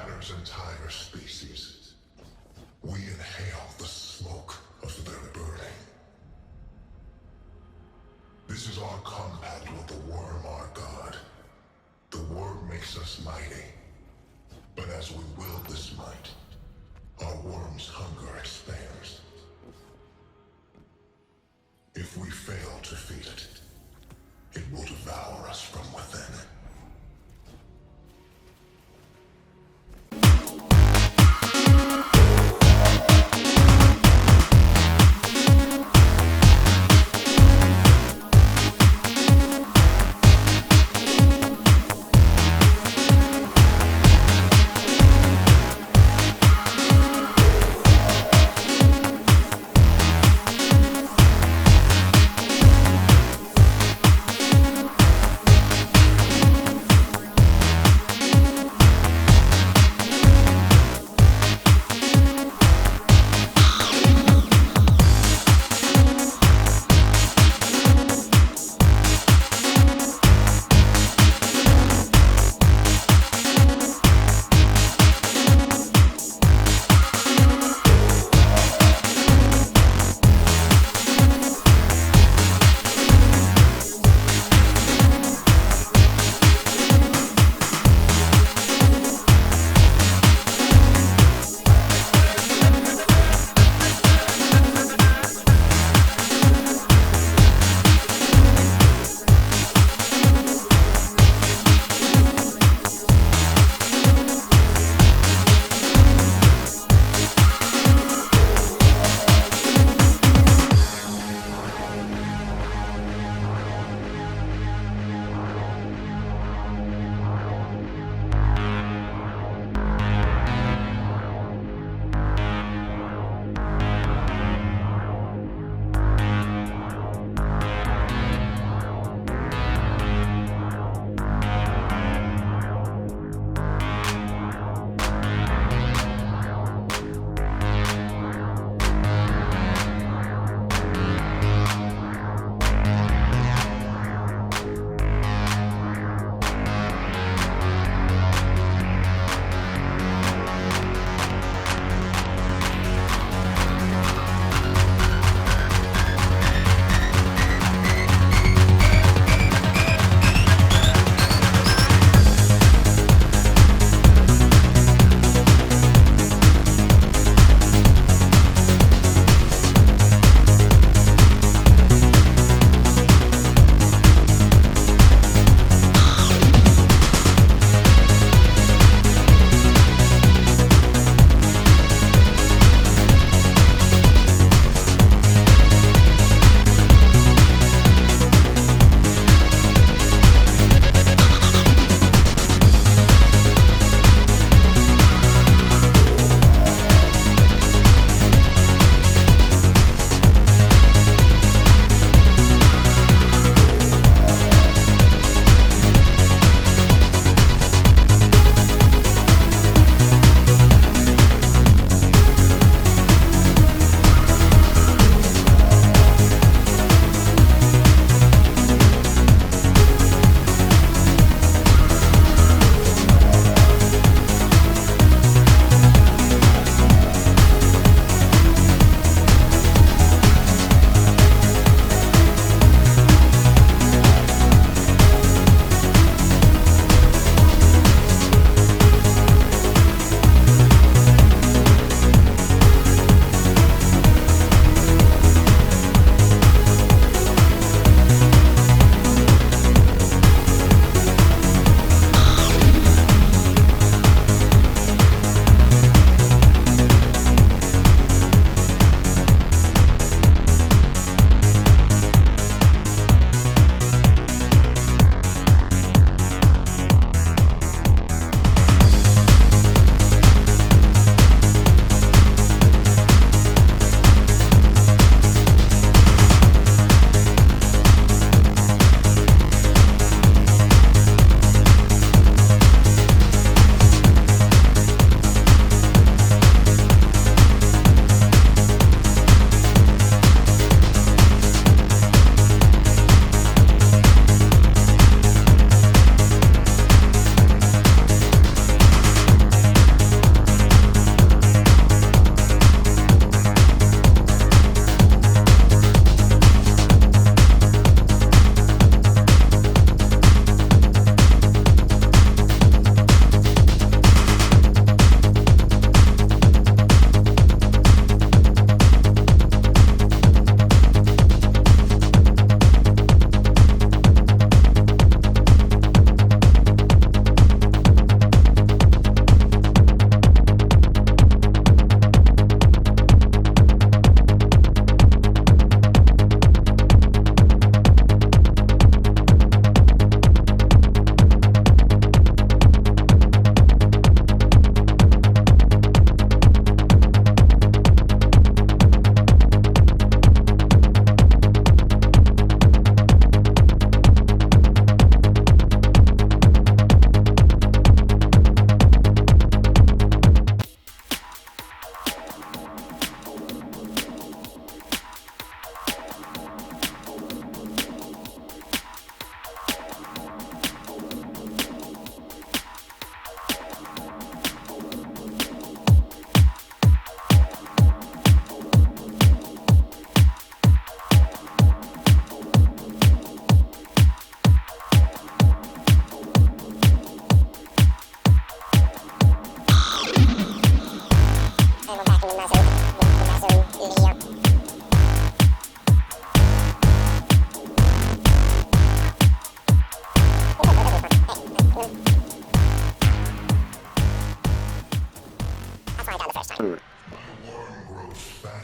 shatters entire species. We inhale the smoke of their burning. This is our compact with the worm, our god. The worm makes us mighty. But as we wield this might, our worm's hunger expands. If we fail to feed it, it will devour us from within.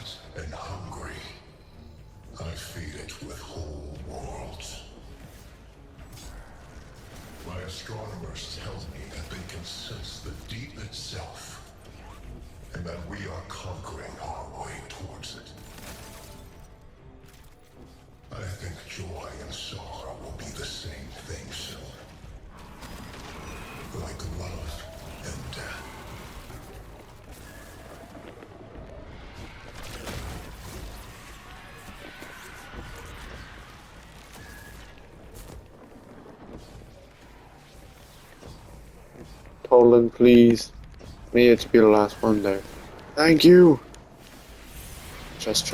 violent and hungry, I feed it with whole worlds. My astronomers tell me that they can sense the deep itself, and that we are conquering our way towards it. I think joy and sorrow will be the same thing soon. Like love and death. Toland, please. Need it to be the last one there. Thank you! Chest.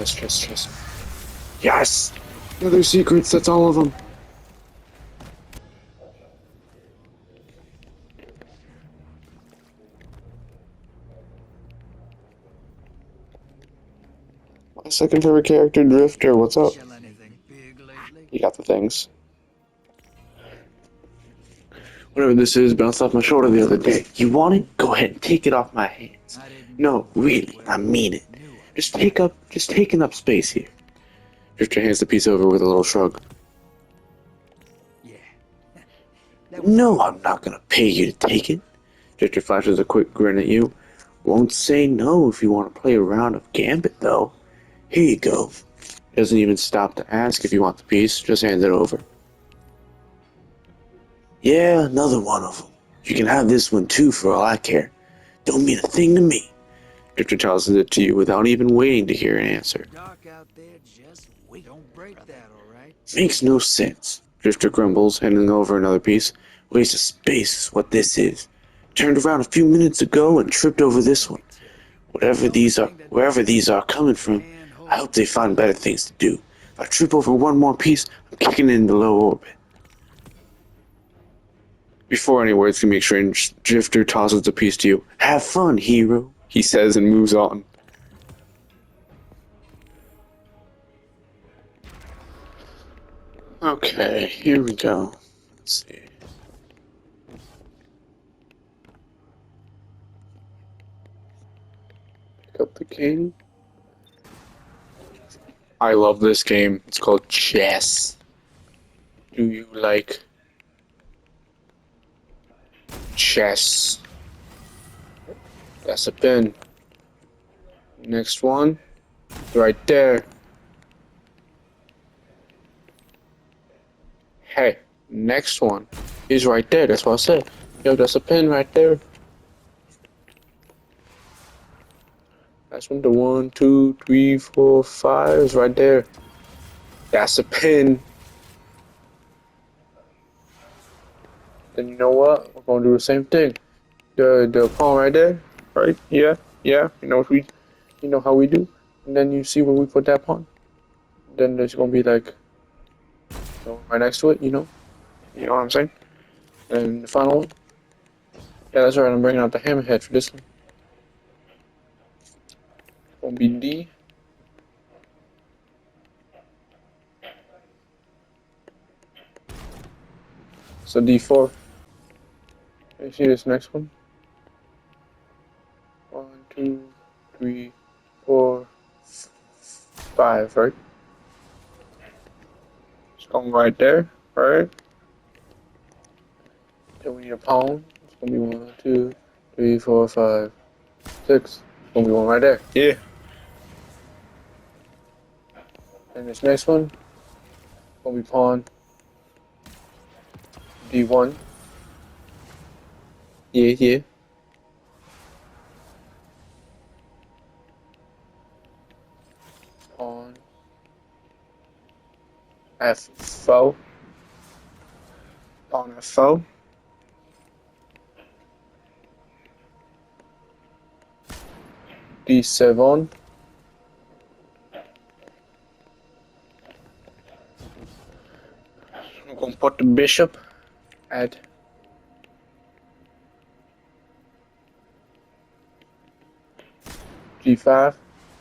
Yes! Another secrets, that's all of them. My second favorite character, Drifter, what's up? Shell anything big lately? You got the things. Whatever this is bounced off my shoulder the other day. You want it? Go ahead and take it off my hands. I didn't No, know really, where I mean it. knew of Just taking up space here. Drifter hands the piece over with a little shrug. Yeah. That was No, all. I'm not gonna pay you to take it. Drifter flashes a quick grin at you. Won't say no if you want to play a round of Gambit, though. Here you go. Doesn't even stop to ask if you want the piece, just hands it over. Yeah, another one of them. You can have this one too for all I care. Don't mean a thing to me. Drifter tosses it to you without even waiting to hear an answer. Dark out there, just wait. Don't break that, alright? Makes no sense. Drifter grumbles, handing over another piece. Waste of space is what this is. Turned around a few minutes ago and tripped over this one. Wherever these are coming from, I hope they find better things to do. If I trip over one more piece, I'm kicking it into low orbit. Before any words can be exchanged, Drifter tosses the piece to you. Have fun, hero, he says and moves on. Okay, here we go. Let's see. Pick up the king. I love this game. It's called chess. Do you like chess? That's a pin. Next one. Right there. Hey, next one. He's right there. That's what I said. Yo, that's a pin right there. That's one. The 1, 2, 3, 4, 5 is right there. That's a pin. Then you know what? We're gonna do the same thing. The pawn right there, right? Yeah. You know what you know how we do. And then you see where we put that pawn. Then there's gonna be like, right next to it. You know what I'm saying? And the final one. Yeah, that's right. I'm bringing out the hammerhead for this one. Gonna be D. So D4. You see this next one? 1, 2, 3, 4, 5, right? It's going right there, right? Then we need a pawn. It's gonna be 1, 2, 3, 4, 5, 6. It's gonna be one right there. Yeah. And this next one, gonna be pawn D1. Yeah. Pawn F4. Pawn F4. D7. I'm gonna put the bishop at G5.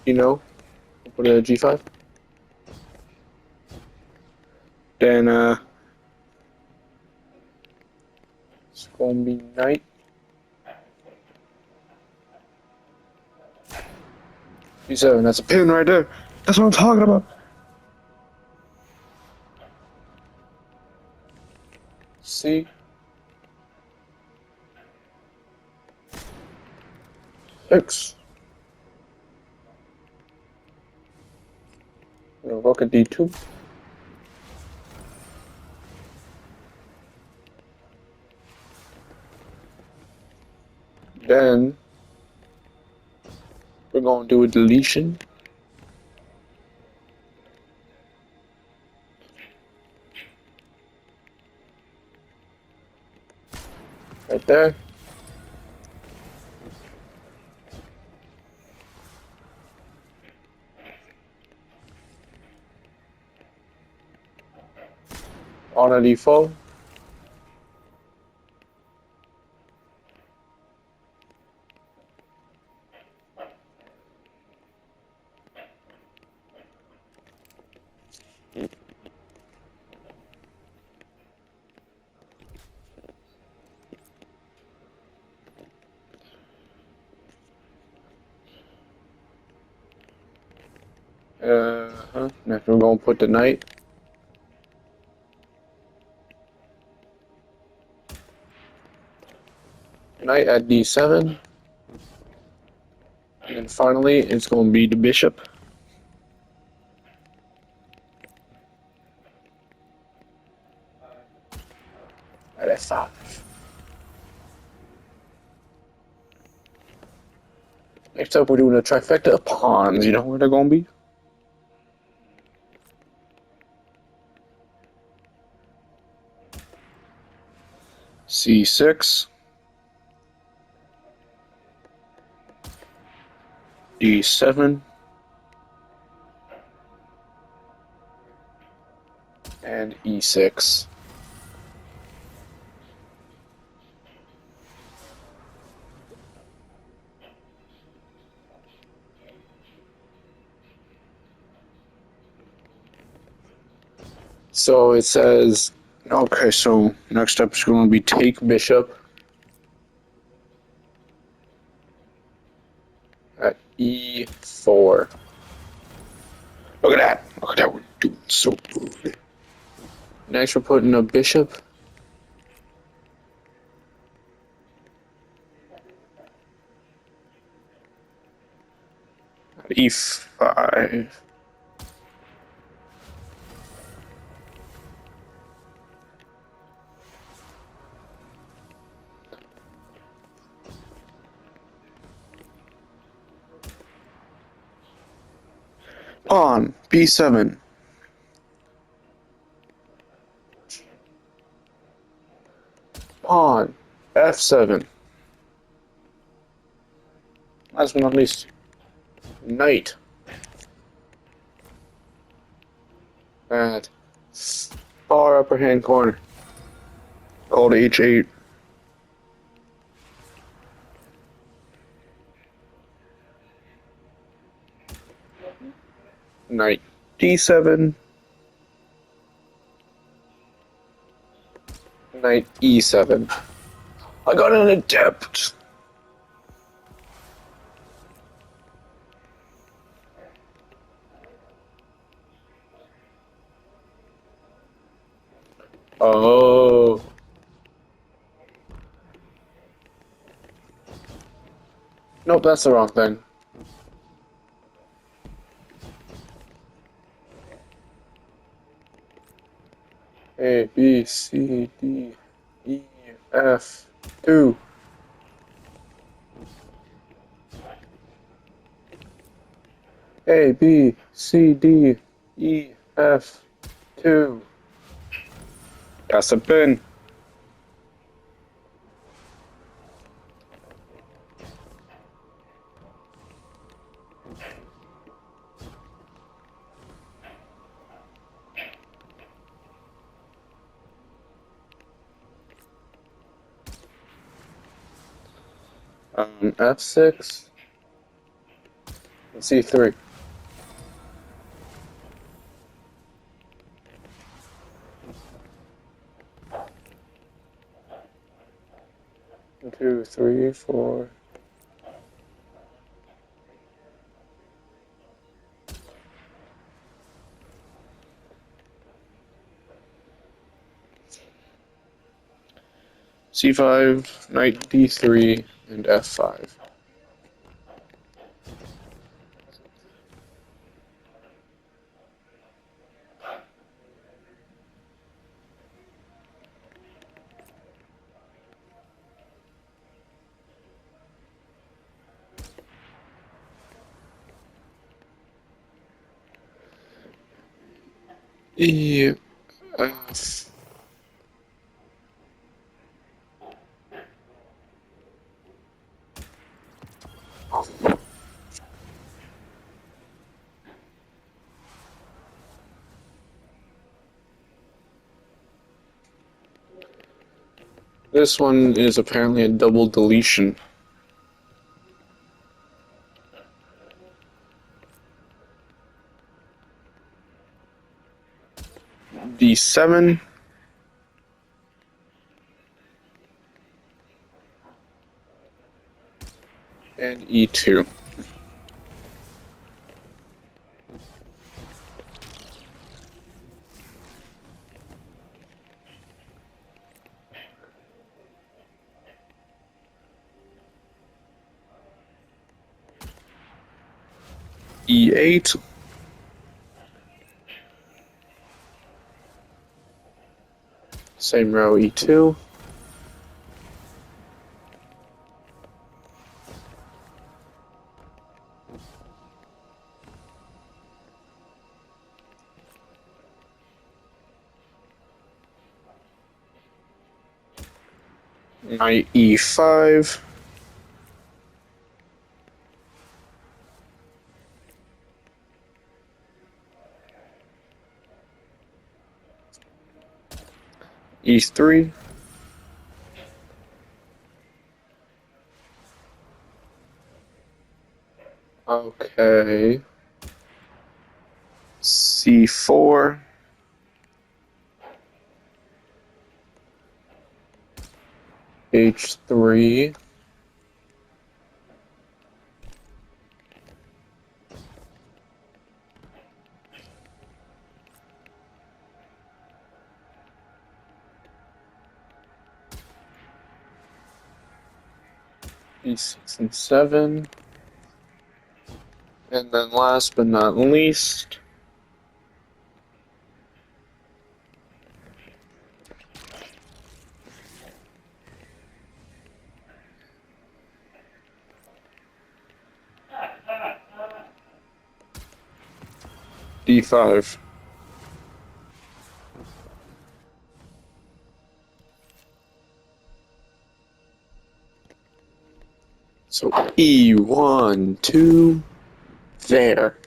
You know, put it at G5. Then it's gonna be knight D7, that's a pin right there. That's what I'm talking about. C. 6. Rook a D2. Then we're going to do a deletion. Right there. On a D4. Next we're gonna put the knight. Knight at D7. And finally, it's gonna be the bishop. At F5. Next up, we're doing a trifecta of pawns. You know where they're gonna be? C6. D7. And E6. So it says, okay, so next up is going to be take bishop at E4. Look at that. Look at that. We're doing so good. Next, we're putting a bishop at E5. Pawn B7. Pawn F7. Last but not least, knight at far upper hand corner. Called H8. Knight D7. Knight E7. I got an adept. Oh. Nope, that's the wrong thing. A, B, C, D, E, F, 2. A, B, C, D, E, F, 2. That's a pin. F6 and C3. One, two, three, four. C5, knight D3, and F5. E F. This one is apparently a double deletion. D7. And E2. E8. Same row, E2. Knight E5. E3. Okay. C4. H3. E6 and 7. And then last but not least, D5. So E1, 2, there.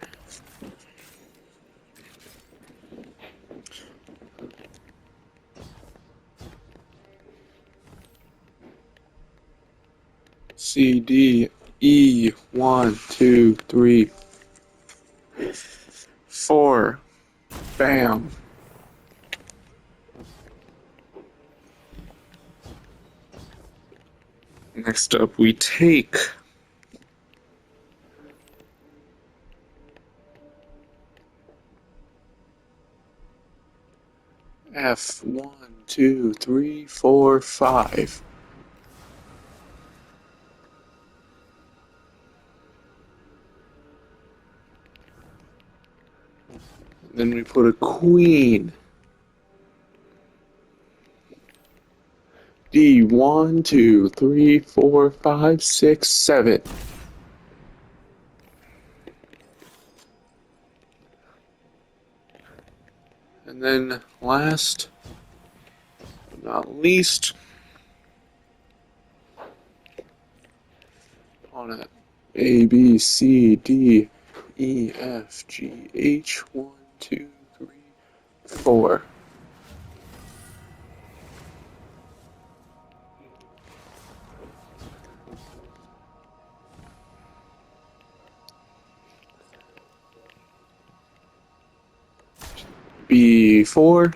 C, D, E, 1, 2, 3, 4. Bam. Next up, we take F, 1, 2, 3, 4, 5. Then we put a queen. D, 1, 2, 3, 4, 5, 6, 7. And then last but not least, on it, A, B, C, D, E, F, G, H, 1, 2, 3, 4. B4.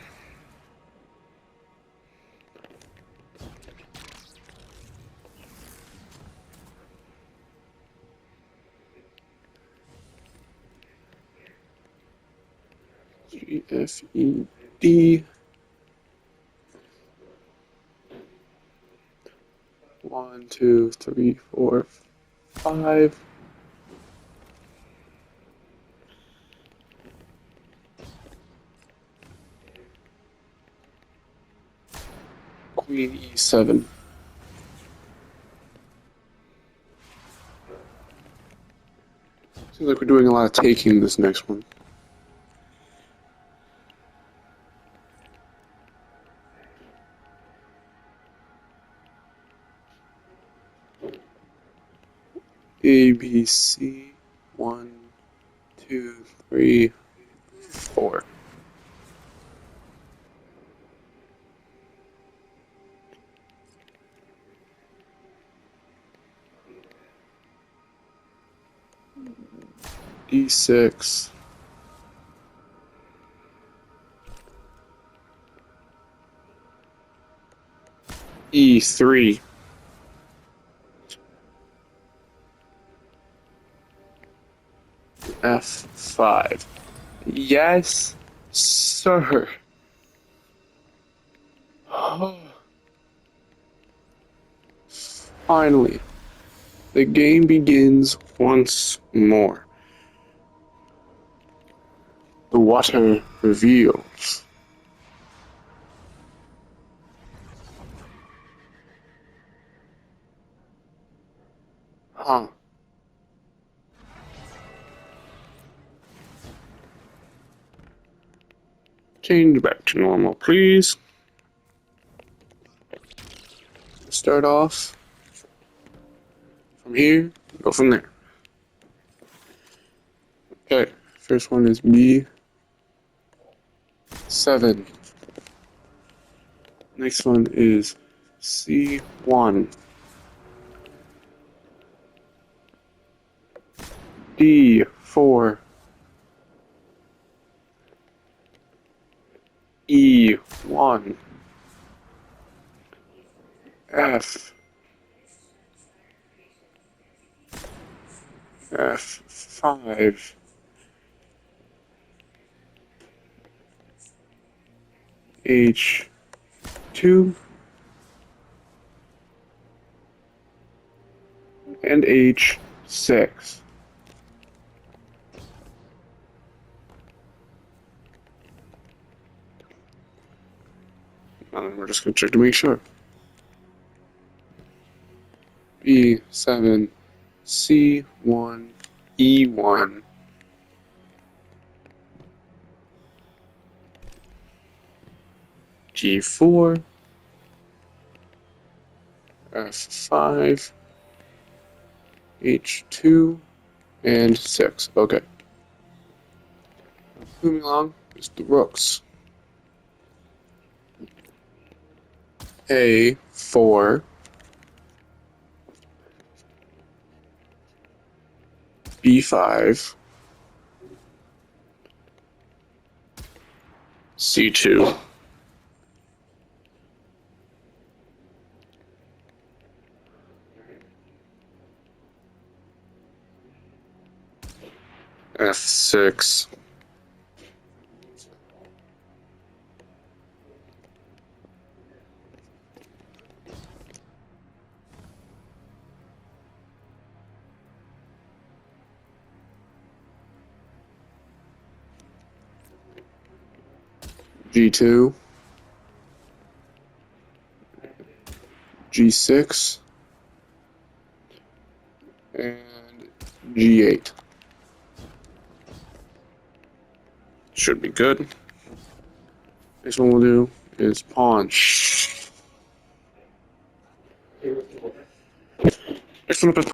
G, F, E, D. 1, 2, 3, 4, 5. Queen E7. Seems like we're doing a lot of taking this next one. A, B, C, 1, 2, 3, 4. E6. E3. F5. Yes, sir. Finally, the game begins once more. The water reveals. Huh. Change back to normal, please. Start off from here, go from there. Okay, first one is B7. Next one is C1. D4. E1. F. F5. H2 and H6. And we're just going to check to make sure. B7, C1, E1. G4, F5, H2, and 6. Okay. Moving along is the rooks. A4, B5, C2. F6. G2, G6, and G8. Should be good. Next one we'll do is pawn. Next one up is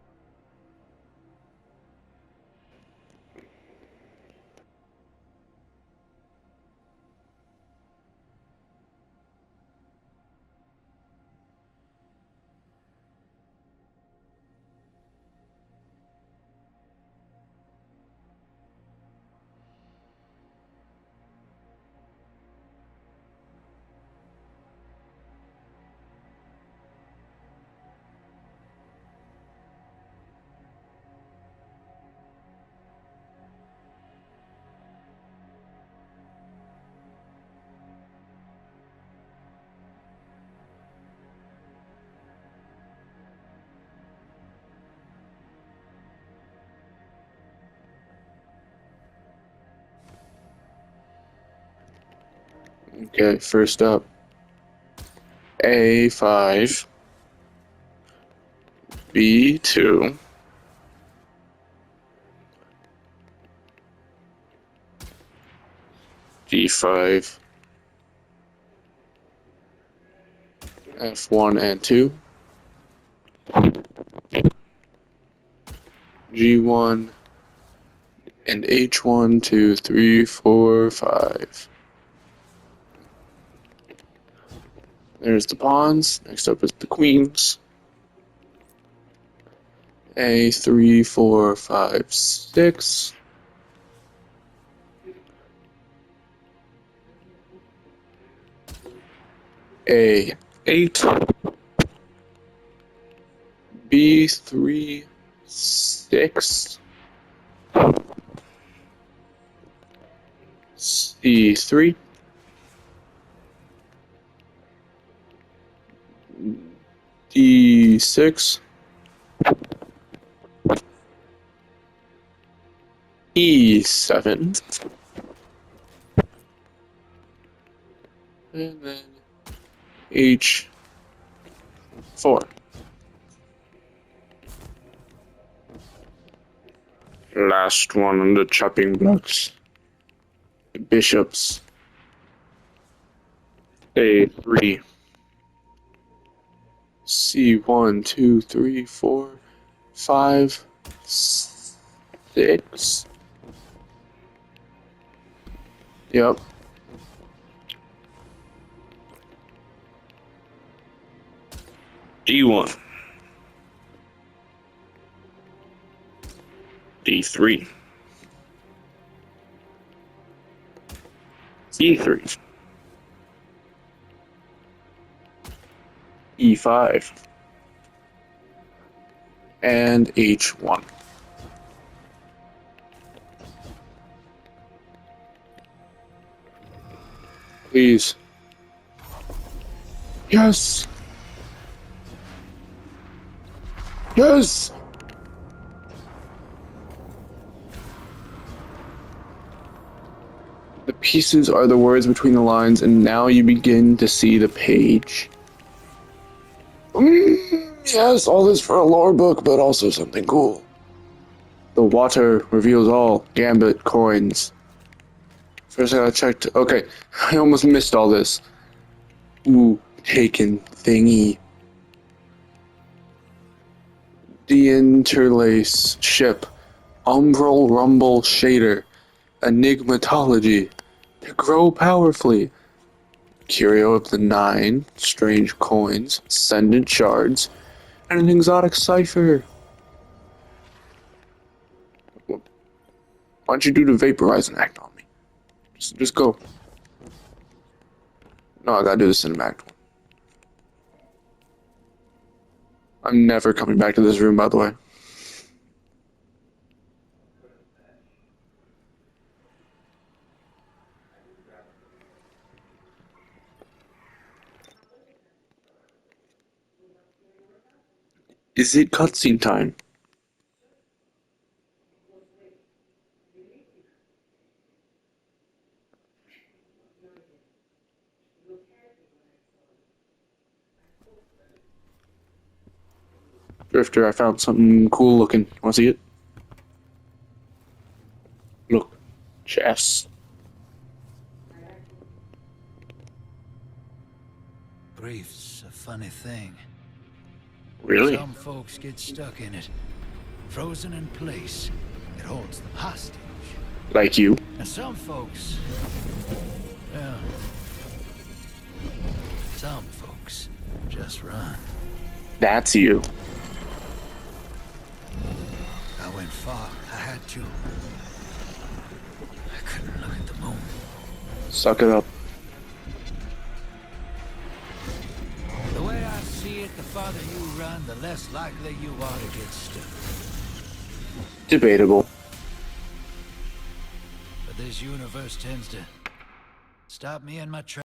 Okay, first up. A5. B2. D5. F1 and 2. G1 and H1, 2, 3, 4, 5. There's the pawns. Next up is the queens. A, 3, 4, 5, 6. A, 8. B, 3, 6. C, 3. D6. E7. And then H4. Last one on the chopping blocks. Bishops. A3. C1, 2, 3, 4, 5, 6. Yep. D1. D3. E3. E5. And H1. Please. Yes! Yes! The pieces are the words between the lines, and now you begin to see the page. Yes, all this for a lore book, but also something cool. The water reveals all. Gambit coins. First I gotta check. Okay, I almost missed all this. Ooh, taken thingy. The interlace ship. Umbral rumble shader. Enigmatology. To grow powerfully. Curio of the 9. Strange coins. Ascendant shards. And an exotic cipher. Why don't you do the vaporizing act on me? Just go. No, I gotta do the cinematic one. I'm never coming back to this room, by the way. Is it cutscene time? Drifter, I found something cool looking. Wanna see it? Look. Chess. Grief's a funny thing. Really? Some folks get stuck in it, frozen in place. It holds them hostage. Like you? And some folks, well, some folks just run. That's you. I went far. I had to. I couldn't look at the moon. Suck it up. The way I see it, the farther you run, the less likely you are to get stuck. Debatable. But this universe tends to stop me in my tracks.